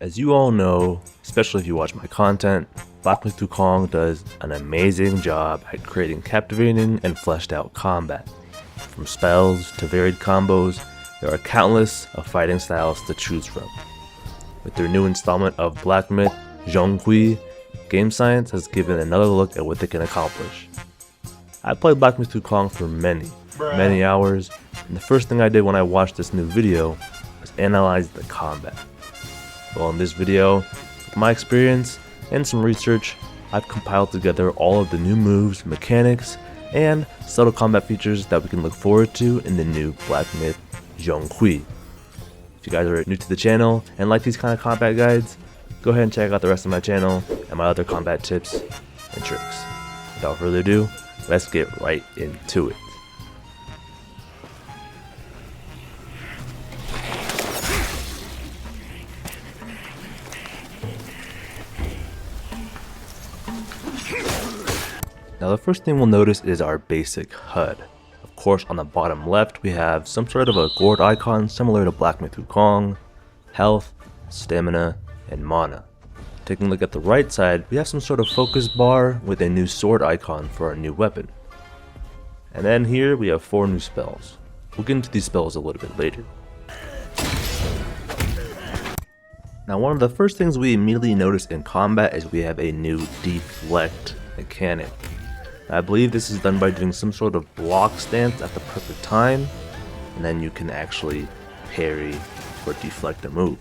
As you all know, especially if you watch my content, Black Myth Wukong does an amazing job at creating captivating and fleshed out combat. From spells to varied combos, there are countless of fighting styles to choose from. With their new installment of Black Myth, Zhong Kui, Game Science has given another look at what they can accomplish. I played Black Myth Wukong for many hours, and the first thing I did when I watched this new video was analyze the combat. Well, in this video, with my experience and some research, I've compiled together all of the new moves, mechanics, and subtle combat features that we can look forward to in the new Black Myth Zhong Kui. If you guys are new to the channel and like these kind of combat guides, go ahead and check out the rest of my channel and my other combat tips and tricks. Without further ado, let's get right into it. Now the first thing we'll notice is our basic HUD. Of course, on the bottom left we have some sort of a gourd icon similar to Black Myth Wukong, health, stamina, and mana. Taking a look at the right side, we have some sort of focus bar with a new sword icon for our new weapon. And then here we have 4 new spells. We'll get into these spells a little bit later. Now one of the first things we immediately notice in combat is we have a new deflect mechanic. I believe this is done by doing some sort of block stance at the perfect time, and then you can actually parry or deflect a move.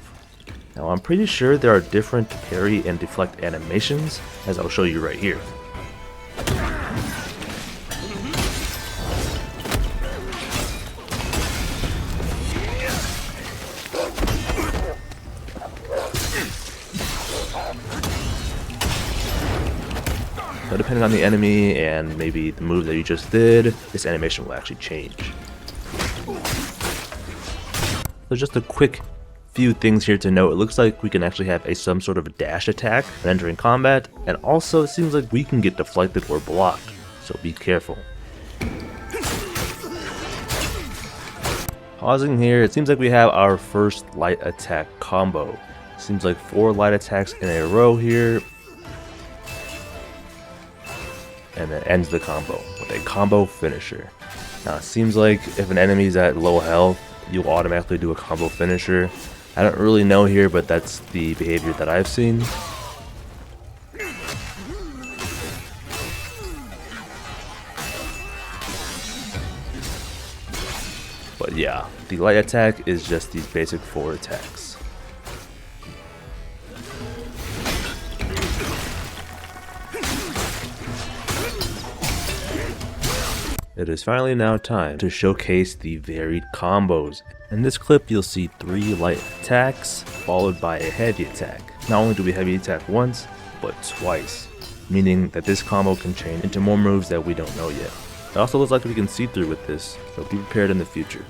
Now I'm pretty sure there are different parry and deflect animations, as I'll show you right here. So depending on the enemy and maybe the move that you just did, this animation will actually change. So just a quick few things here to note. It looks like we can actually have some sort of a dash attack when entering combat, and also it seems like we can get deflected or blocked, so be careful. Pausing here, it seems like we have our first light attack combo. Seems like 4 light attacks in a row here, and then ends the combo with a combo finisher. Now it seems like if an enemy is at low health, you'll automatically do a combo finisher. I don't really know here, but that's the behavior that I've seen. But yeah, the light attack is just these basic 4 attacks. It is finally now time to showcase the varied combos. In this clip you'll see 3 light attacks followed by a heavy attack. Not only do we heavy attack once, but twice, meaning that this combo can change into more moves that we don't know yet. It also looks like we can see through with this, so be prepared in the future.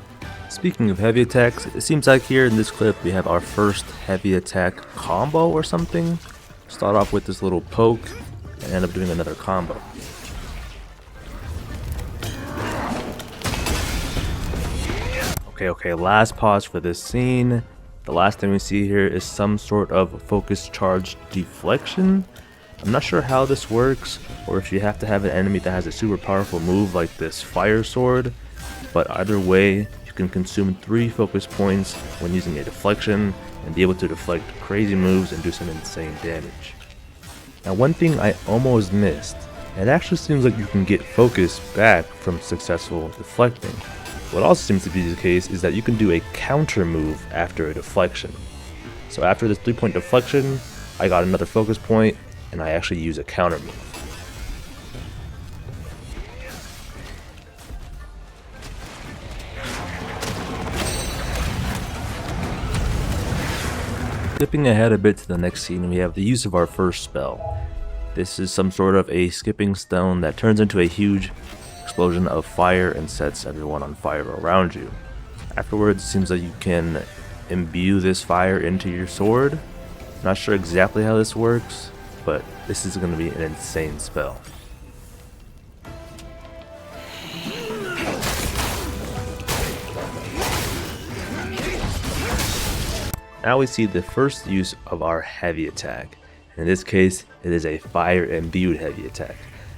Speaking of heavy attacks, it seems like here in this clip we have our first heavy attack combo or something. Start off with this little poke and end up doing another combo. Okay, last pause for this scene. The last thing we see here is some sort of focus charge deflection. I'm not sure how this works, or if you have to have an enemy that has a super powerful move like this fire sword, but either way, you can consume 3 focus points when using a deflection and be able to deflect crazy moves and do some insane damage. Now one thing I almost missed, it actually seems like you can get focus back from successful deflecting. What also seems to be the case is that you can do a counter move after a deflection. So after this 3-point deflection, I got another focus point, and I actually use a counter move. Skipping ahead a bit to the next scene, we have the use of our first spell. This is some sort of a skipping stone that turns into a huge explosion of fire and sets everyone on fire around you. Afterwards, it seems like you can imbue this fire into your sword. Not sure exactly how this works, but this is going to be an insane spell. Now we see the first use of our heavy attack. In this case, it is a fire imbued heavy attack.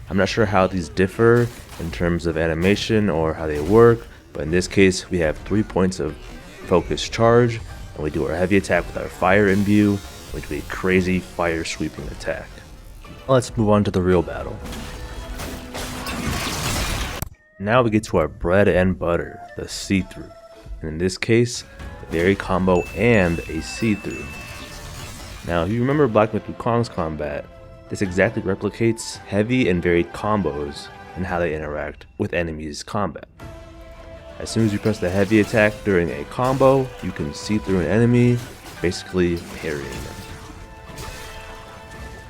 I'm not sure how these differ in terms of animation or how they work, but in this case we have 3 points of focus charge, and we do our heavy attack with our fire imbue, which will be a crazy fire sweeping attack. Let's move on to the real battle. Now we get to our bread and butter, the see-through. And in this case, a very combo and a see-through. Now, if you remember Black Myth Wukong's combat, this exactly replicates heavy and varied combos and how they interact with enemies' combat. As soon as you press the heavy attack during a combo, you can see through an enemy, basically parrying them.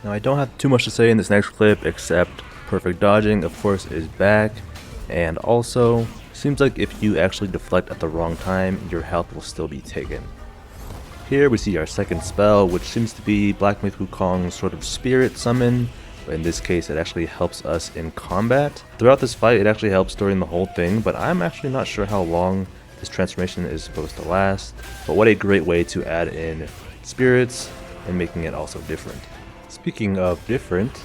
Now, I don't have too much to say in this next clip except perfect dodging, of course, is back, and also seems like if you actually deflect at the wrong time, your health will still be taken. Here we see our second spell, which seems to be Black Myth Wukong's sort of spirit summon, but in this case it actually helps us in combat. Throughout this fight it actually helps during the whole thing, but I'm actually not sure how long this transformation is supposed to last. But what a great way to add in spirits and making it also different. Speaking of different,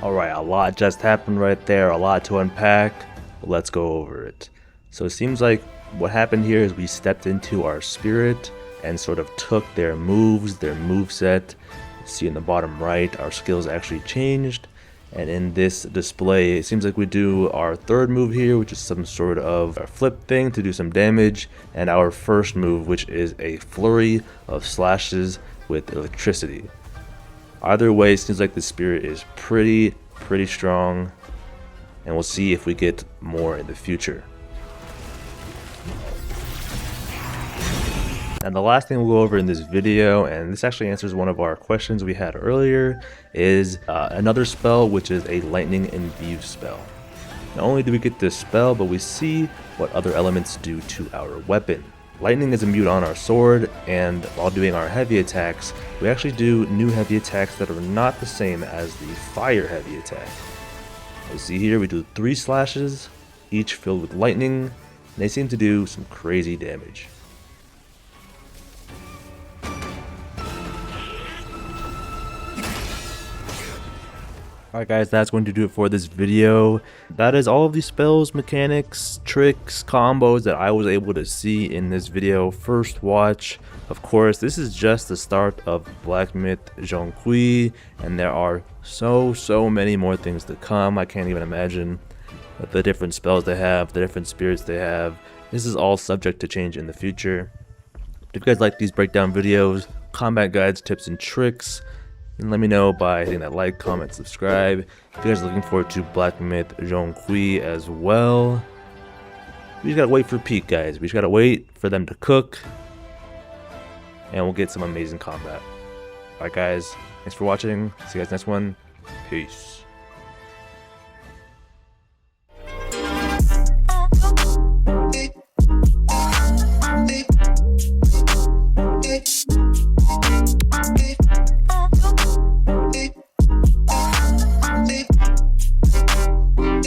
alright, a lot just happened right there, a lot to unpack. Let's go over it. So it seems like what happened here is we stepped into our spirit and sort of took their moves, their moveset. See in the bottom right, our skills actually changed. And in this display, it seems like we do our third move here, which is some sort of a flip thing to do some damage. And our first move, which is a flurry of slashes with electricity. Either way, it seems like the spirit is pretty strong, and we'll see if we get more in the future. And the last thing we'll go over in this video, and this actually answers one of our questions we had earlier, is another spell, which is a lightning imbued spell. Not only do we get this spell, but we see what other elements do to our weapon. Lightning is imbued on our sword, and while doing our heavy attacks, we actually do new heavy attacks that are not the same as the fire heavy attack. You see here we do 3 slashes, each filled with lightning, and they seem to do some crazy damage. Alright guys, that's going to do it for this video. That is all of the spells, mechanics, tricks, combos that I was able to see in this video first watch. Of course, this is just the start of Black Myth Zhong Kui, and there are so many more things to come. I can't even imagine the different spells they have, the different spirits they have. This is all subject to change in the future. If you guys like these breakdown videos, combat guides, tips, and tricks, and let me know by hitting that like, comment, subscribe. If you guys are looking forward to Black Myth Zhong Kui as well, we just gotta wait for peak, guys. We just gotta wait for them to cook, and we'll get some amazing combat. Alright guys, thanks for watching. See you guys next one. Peace.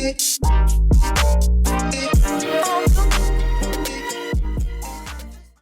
It